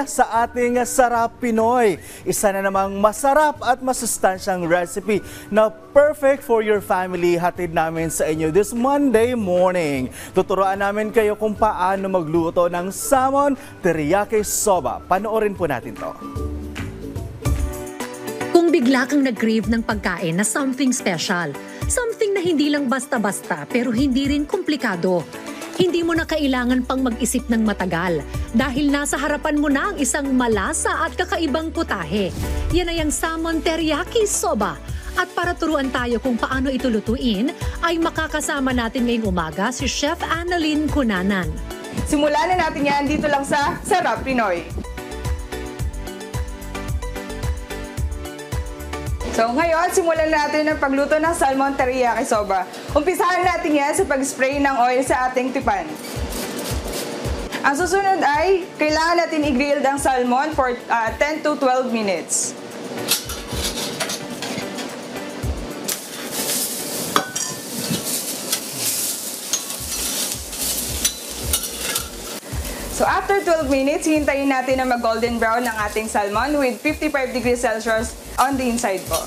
Sa ating Sarap Pinoy, isa na namang masarap at masustansyang recipe na perfect for your family hatid namin sa inyo this Monday morning. Tuturuan namin kayo kung paano magluto ng salmon teriyaki soba. Panoorin po natin to. Kung bigla kang nag-crave ng pagkain na something special, something na hindi lang basta-basta pero hindi rin komplikado, hindi mo na kailangan pang mag-isip ng matagal dahil nasa harapan mo na ang isang malasa at kakaibang putahe. Yan ay ang salmon teriyaki soba. At para turuan tayo kung paano ito lutuin, ay makakasama natin ngayong umaga si Chef Annalyn Cunanan. Simulan na natin yan dito lang sa Sarap Pinoy. So ngayon, simulan natin ang pagluto ng salmon teriyaki soba. Umpisahan natin yan sa pag-spray ng oil sa ating tipan. Ang susunod ay, kailangan natin i-grill ang salmon for 10 to 12 minutes. So after 12 minutes, hintayin natin na mag-golden brown ang ating salmon with 55 degrees Celsius on the inside po.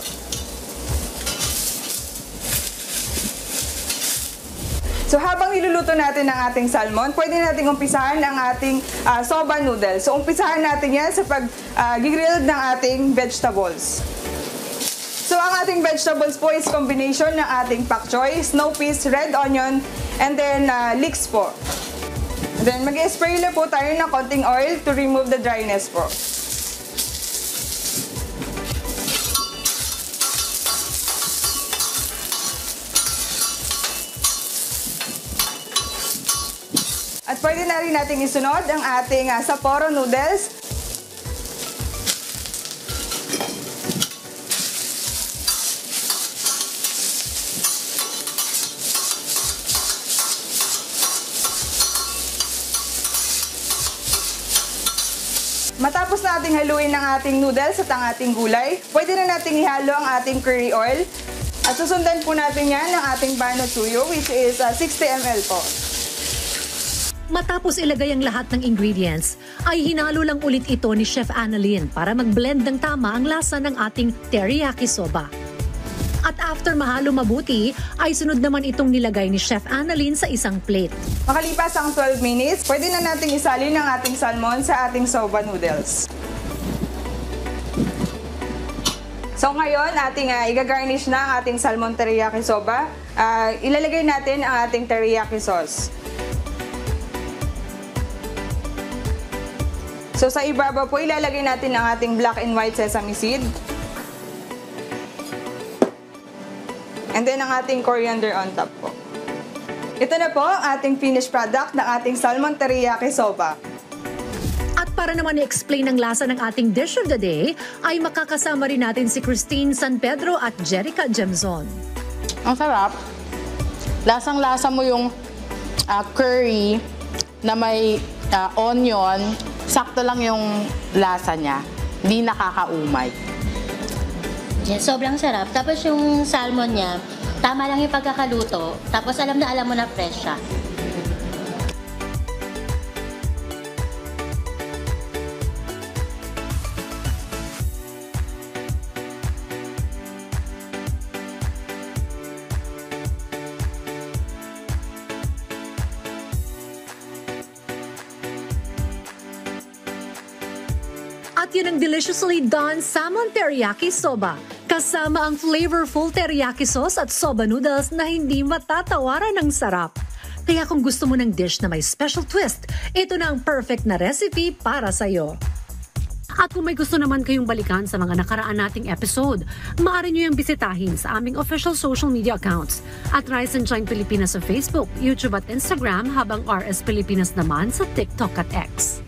So habang niluluto natin ang ating salmon, pwede natin umpisahan ang ating soba noodles. So umpisahan natin yan sa pag-grill ng ating vegetables. So ang ating vegetables po is combination ng ating pak choy, snow peas, red onion, and then leeks po. Then mag-spray lang po tayo ng konting oil to remove the dryness po. At pwede na rin natin isunod ang ating Sapporo noodles. Matapos nating haluin ang ating noodles at ang ating gulay, pwede na nating ihalo ang ating curry oil. At susundan po natin yan ng ating bano suyo, which is 60 ml po. Matapos ilagay ang lahat ng ingredients, ay hinalo lang ulit ito ni Chef Annalyn para mag-blend ng tama ang lasa ng ating teriyaki soba. At after mahalo mabuti, ay sunod naman itong nilagay ni Chef Annalyn sa isang plate. Makalipas ang 12 minutes, pwede na nating isalin ang ating salmon sa ating soba noodles. So ngayon, ating i-garnish na ang ating salmon teriyaki soba. Ilalagay natin ang ating teriyaki sauce. So sa ibabaw po, ilalagay natin ang ating black and white sesame seed. And then ang ating coriander on top po. Ito na po ang ating finished product ng ating salmon teriyaki soba. At para naman i-explain ang lasa ng ating dish of the day, ay makakasama rin natin si Christine San Pedro at Jerica Gemzon. Ang sarap. Lasang-lasa mo yung curry na may onion. Sakto lang yung lasa niya. Hindi nakakaumay. Yeah, sobrang sarap. Tapos yung salmon niya, tama lang yung pagkakaluto. Tapos alam mo na fresh siya. At yun ang deliciously done salmon teriyaki soba. Kasama ang flavorful teriyaki sauce at soba noodles na hindi matatawaran ng sarap. Kaya kung gusto mo ng dish na may special twist, ito na ang perfect na recipe para sa'yo. At kung may gusto naman kayong balikan sa mga nakaraan nating episode, maaari nyo yung bisitahin sa aming official social media accounts at Rise and Shine Pilipinas sa Facebook, YouTube at Instagram habang RS Pilipinas naman sa TikTok at X.